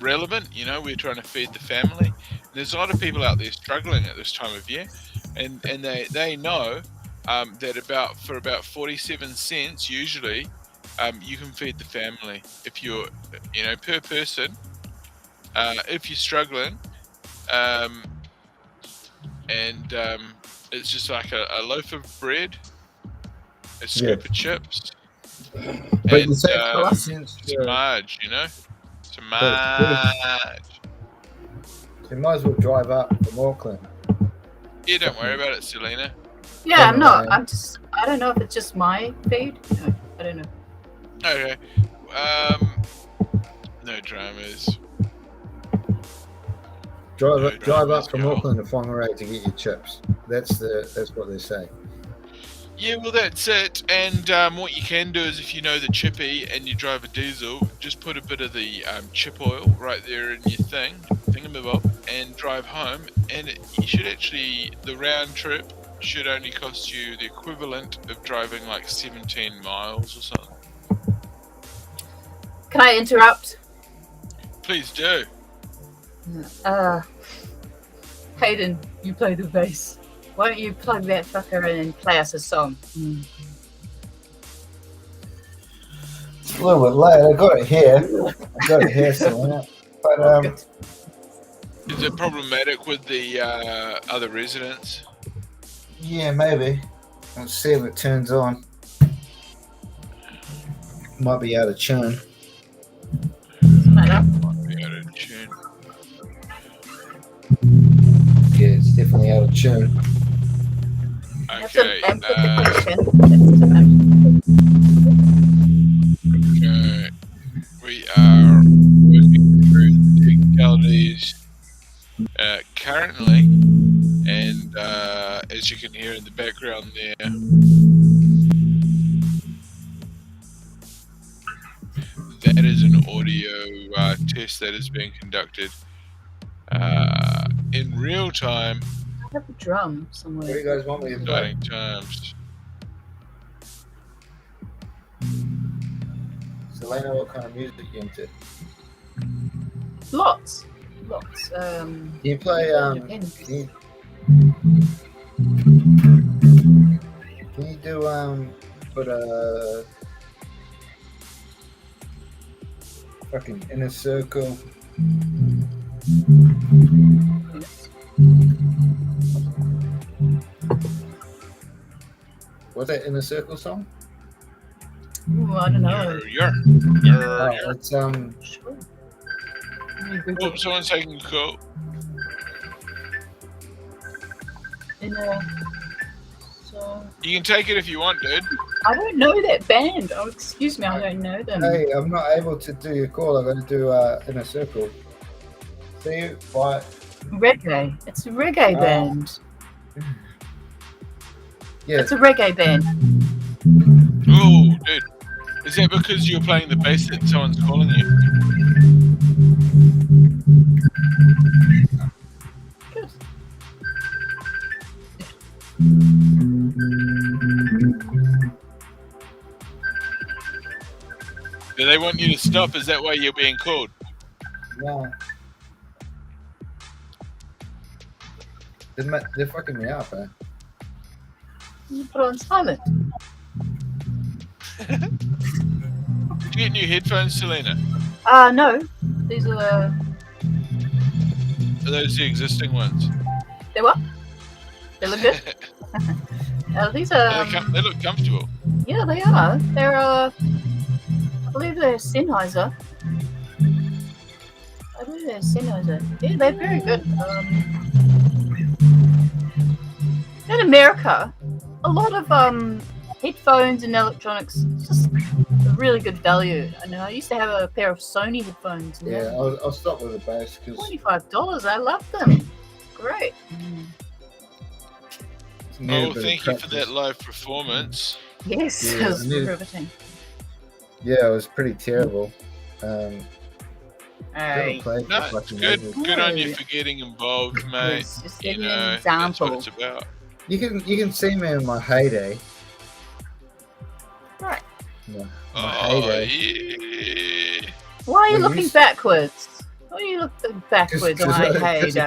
relevant. We're trying to feed the family. There's a lot of people out there struggling at this time of year, and they know that for about 47 cents usually, you can feed the family if you're, per person. If you're struggling, and it's just like a loaf of bread, a scoop of chips, But and you say some marge, some marge. You might as well drive up from Auckland. Yeah, don't worry about it, Salenya. Yeah, I'm not. I don't know if it's just my feed. No, I don't know. Okay. No dramas. Drive No up dramas, from girl. Auckland to Whangarei to get your chips. That's what they say. Yeah, well, that's it. And what you can do is, if you know the chippy and you drive a diesel, just put a bit of the chip oil right there in your thingamabob, and drive home. And the round trip should only cost you the equivalent of driving like 17 miles or something. Can I interrupt? Please do. Hayden, you play the bass. Why don't you plug that fucker in and play us a song? It's a little bit late. I got it here. Selena. But Is it problematic with the other residents? yeah, maybe. Let's see if it turns on. Might be out of tune. Might be out of tune. Yeah, it's definitely out of tune. Okay. That's Okay. We are working through the technicalities currently, and as you can hear in the background there, that is an audio test that is being conducted in real time. I have a drum What do somewhere. you guys want me to play? Exciting times. So Selena, what kind of music you into? Lots. Can you play? Depends. Can you do put a fucking Inner Circle? What's that Inner Circle song? Ooh, I don't know. Oh, it's Sure. Oh, someone's taking a call. So You can take it if you want, dude. I don't know that band. Oh, excuse me, I don't know them. Hey, I'm not able to do your call. I've got to do Inner Circle. See you. Bye. Reggae. It's a reggae band. Yeah. It's a reggae band. Oh, dude. Is that because you're playing the bass that someone's calling you? Good. Do they want you to stop? Is that why you're being called? No. They're fucking me up, eh? You put on silent. Did you get new headphones, Selena? No. These are Are those the existing ones? they what? They look good. These are. They look comfortable. Yeah, they are. They're I believe they're Sennheiser. Yeah, they're very good. In America, a lot of headphones and electronics just a really good value. I know I used to have a pair of Sony headphones. And Yeah, I'll stop with the bass because $25. I love them. Great. Oh, thank you for that live performance. Yes, Yeah, it was I need- riveting. Yeah, it was pretty terrible. Hey, Played No, for it's fucking good. ages. Good on you for getting involved, mate. yes, just You giving know, an that's what example. it's about. You can see me in my heyday. Right. Yeah, my Oh, heyday. yeah. Why are you Well, looking you- backwards? Why are you looking backwards on my heyday?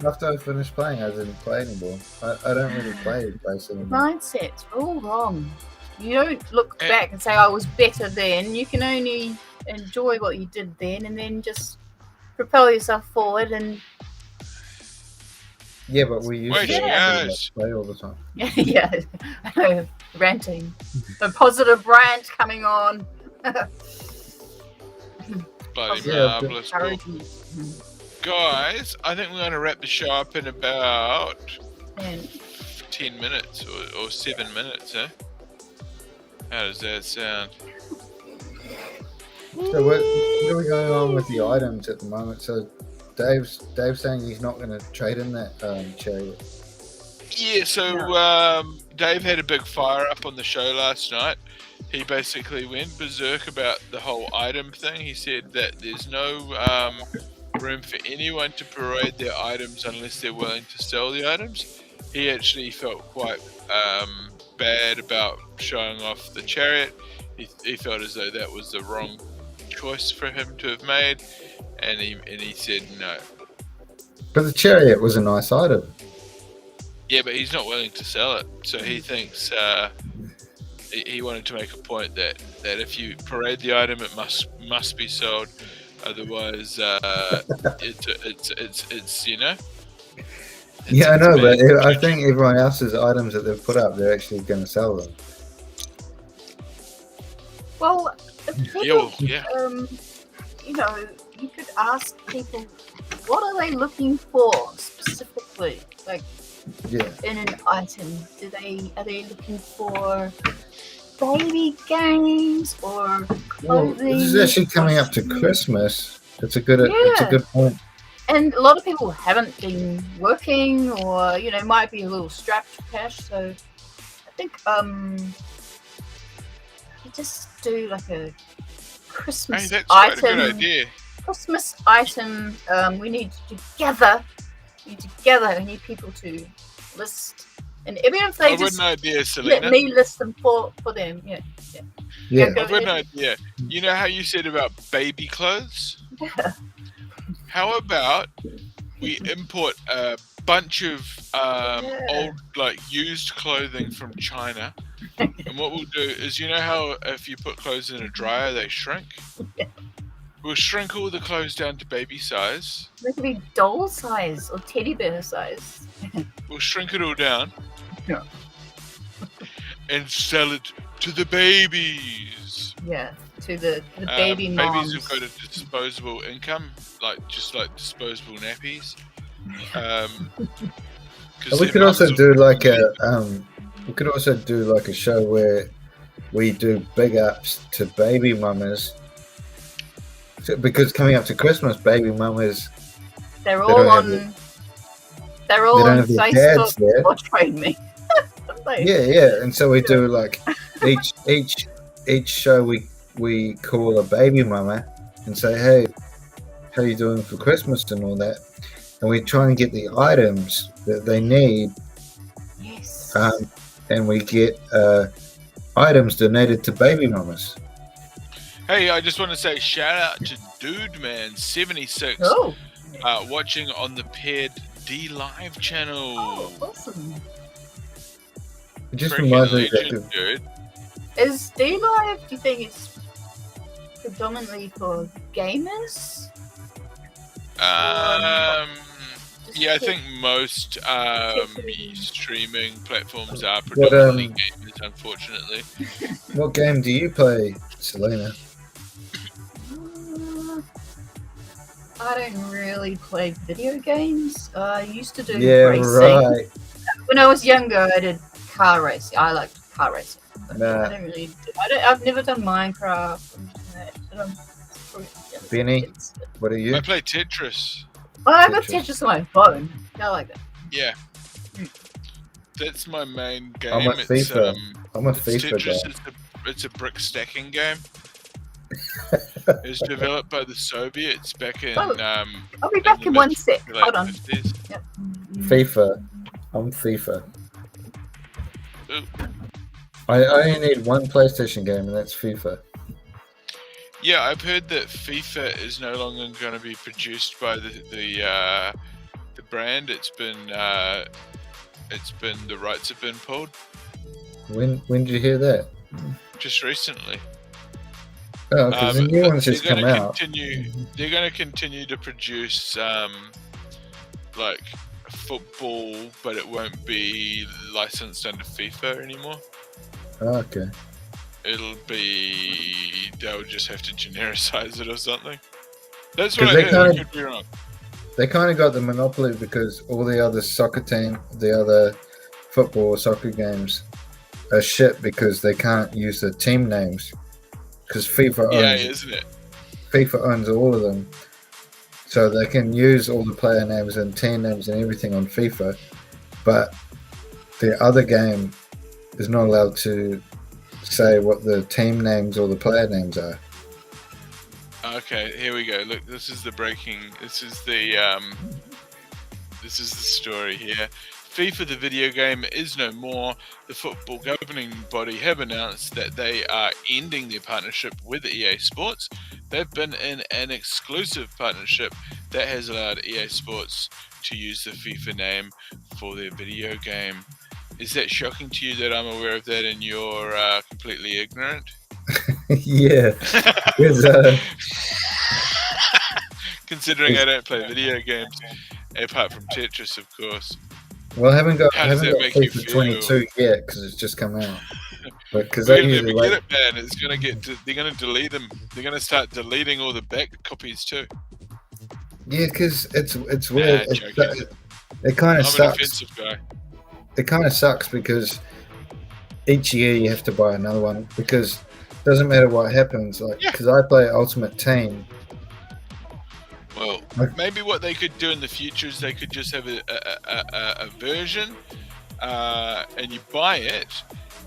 After I finished playing, I didn't play anymore. I don't really play bass anymore. Mindsets are all wrong. You don't look Eh. back and say I was better then. You can only enjoy what you did then, and then just propel yourself forward. And Yeah, but we used Wait, to she goes. play all the time. yeah, I know, ranting, a positive rant coming on. Bloody Yeah, marvellous. Cool. Encouragement. Guys, I think we're going to wrap the show up in about And 10 minutes or 7 minutes, eh? How does that sound? So what are we going on with the items at the moment? So Dave's saying he's not going to trade in that chariot. Yeah, so Dave had a big fire up on the show last night. He basically went berserk about the whole item thing. He said that there's no room for anyone to parade their items unless they're willing to sell the items. He actually felt quite bad about showing off the chariot. He felt as though that was the wrong choice for him to have made, and he said no. But the chariot was a nice item. Yeah, but he's not willing to sell it, so he thinks he wanted to make a point that if you parade the item, it must be sold. Otherwise, it's you know. Yeah, I it's know, bad. but I think everyone else's items that they've put up, they're actually going to sell them. well, if people, Yeah. you know, you could ask people, what are they looking for specifically? Like Yeah. in an item, are they looking for baby games or Well, clothing? this is actually coming up to Christmas. It's a good point. And a lot of people haven't been working, or you know, might be a little strapped for cash. So I think you just do like a Christmas Hey, that's quite a item. good idea. Christmas item. We need together. I need people to list, and even if I they wouldn't just idea, let Selena. me list them for them. Yeah. Yeah. Go I've got an ahead. idea. You know how you said about baby clothes? Yeah. How about we import a bunch of Yeah. old, like, used clothing from China? And what we'll do is, you know how if you put clothes in a dryer, they shrink? Yeah. We'll shrink all the clothes down to baby size. They could be doll size or teddy bear size. We'll shrink it all down. Yeah. And sell it to the babies. Yeah, to the baby moms. Babies who've got a disposable income, like disposable nappies. We could also do like a show where we do big ups to baby mamas. Because coming up to Christmas, baby mamas They're all on Facebook watching me. Yeah, and so we do like each show we call a baby mama and say, hey, how you doing for Christmas and all that, and we try and get the items that they need. Yes. And we get items donated to baby mamas. Hey, I just want to say shout out to Dude Man 76 Oh. Watching on the Paired D Live channel. Oh, awesome. It just Freaking reminds me legend, that dude. Is D-Live, do you think it's predominantly for gamers? Yeah, I think most streaming platforms are predominantly gamers, unfortunately. what game do you play, Salenya? I don't really play video games. I used to do Yeah, racing. right. When I was younger, I did car racing. I liked car racing. Nah. I don't really. I've never done Minecraft. Benny, what are you? I play Tetris. Oh, I got Tetris on my phone. I like that. Yeah. That's my main game. I'm a FIFA. I'm a FIFA Tetris. guy. It's a brick stacking game. It was developed by the Soviets back in. I'll be back in one sec. late Hold on. 50s. Yep. FIFA. I'm FIFA. Ooh. I only need one PlayStation game, and that's FIFA. Yeah, I've heard that FIFA is no longer going to be produced by the brand. It's been the rights have been pulled When did you hear that? just recently. Oh, because the new one's just come out. They're going to continue to produce like football, but it won't be licensed under FIFA anymore. Oh, okay. They'll just have to genericize it or something. That's what I heard. I could be wrong. They kind of got the monopoly because all the other the other football or soccer games are shit because they can't use the team names. Because FIFA owns all of them. So they can use all the player names and team names and everything on FIFA. But the other game is not allowed to say what the team names or the player names are. Okay, here we go. Look, this is the story here. FIFA, the video game, is no more. The football governing body have announced that they are ending their partnership with EA Sports. They've been in an exclusive partnership that has allowed EA Sports to use the FIFA name for their video game. Is that shocking to you that I'm aware of that and you're completely ignorant? Yeah. Considering I don't play video games, apart from Tetris, of course. Well, I haven't got How does that make you FIFA feel? 22 yet because it's just come out. But because We're they gonna usually never get it, man. It's gonna they're gonna delete them. They're gonna start deleting all the back copies too. Yeah, because it's weird. It kind of I'm an sucks. offensive guy. It kind of sucks because each year you have to buy another one because it doesn't matter what happens. Like, because I play Ultimate Team. Well, maybe what they could do in the future is they could just have a version, and you buy it,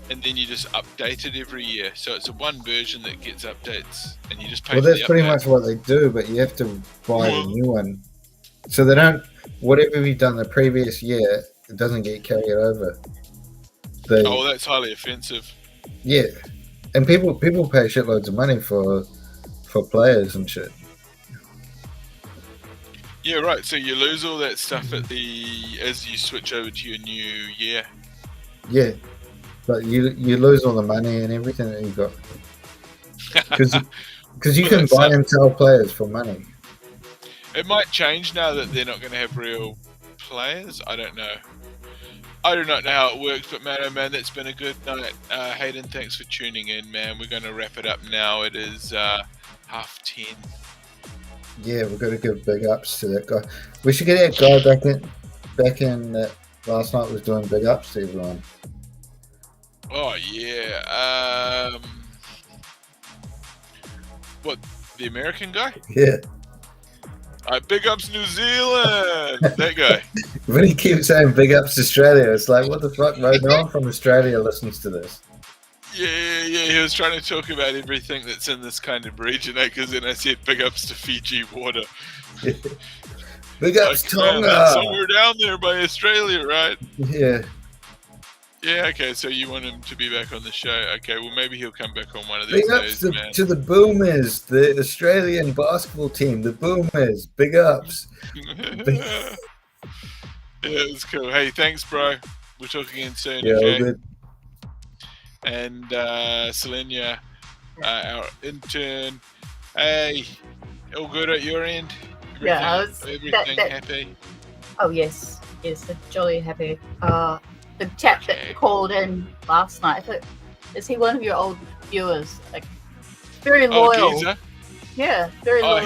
and then you just update it every year. So it's a one version that gets updates, and you just pay. Well, that's pretty much what they do, but you have to buy a new one. So they don't. Whatever you've done the previous year, it doesn't get carried over. Oh, that's highly offensive. Yeah, and people pay shitloads of money for players and shit. Yeah, right. So you lose all that stuff as you switch over to your new year. Yeah, but you lose all the money and everything that you got because you can buy and sell players for money. It might change now that they're not going to have real players. I don't know. I do not know how it works, but man, oh man, that's been a good night. Hayden, thanks for tuning in, man. We're going to wrap it up now. It is 10:30. Yeah, we've got to give big ups to that guy. We should get that guy back in that last night was doing big ups to everyone. Oh yeah. What, the American guy? Yeah. Big ups New Zealand. That guy. But he keeps saying big ups to Australia. It's like, what the fuck, bro? No one from Australia listens to this. Yeah. He was trying to talk about everything that's in this kind of region, because then I said big ups to Fiji water. Big ups Tonga. That's somewhere down there by Australia, right? Yeah. Yeah, okay, so you want him to be back on the show. Okay, well, maybe he'll come back on one of these Big ups days, man. to the Boomers, the Australian basketball team, the Boomers. Big ups. Yeah, it was cool. Hey, thanks, bro. We'll talk again soon, Yeah, okay? all good. And Salenya, our intern. Hey, all good at your end? Everything happy? Oh, yes, jolly happy. The chap that called in last night, is he one of your old viewers? Like, very loyal. Geezer? Yeah, very loyal.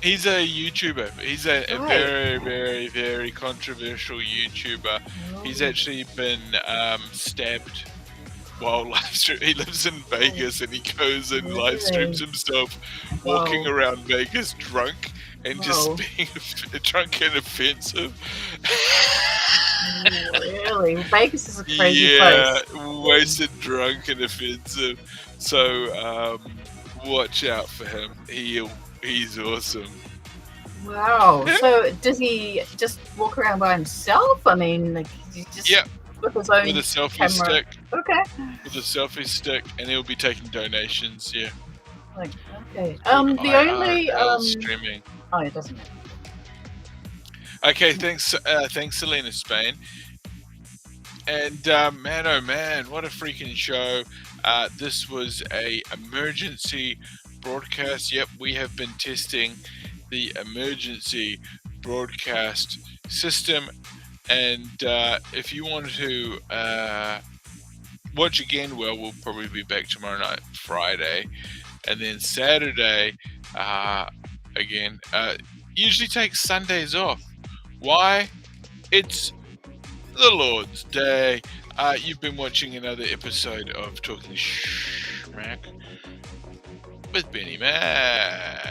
He's a YouTuber. He's a very, very, very controversial YouTuber. Oh. He's actually been stabbed while live stream. He lives in Vegas and he goes and live streams himself walking around Vegas drunk and just being drunk and offensive. Really? Vegas is a crazy place. Yeah, wasted, drunk, and offensive. So watch out for him. He's awesome. Wow. So does he just walk around by himself? I mean, like, he's just with his own with a selfie camera. stick. Okay. With a selfie stick, and he'll be taking donations. Yeah. Like, okay. The only streaming. Oh, it doesn't. Okay, thanks, Selena Spain. And man, oh man, what a freaking show! This was a emergency broadcast. Yep, we have been testing the emergency broadcast system, and if you wanted to watch again, well, we'll probably be back tomorrow night, Friday, and then Saturday again. Usually takes Sundays off. Why? It's the Lord's Day. You've been watching another episode of Talking Mack with Benny Mack.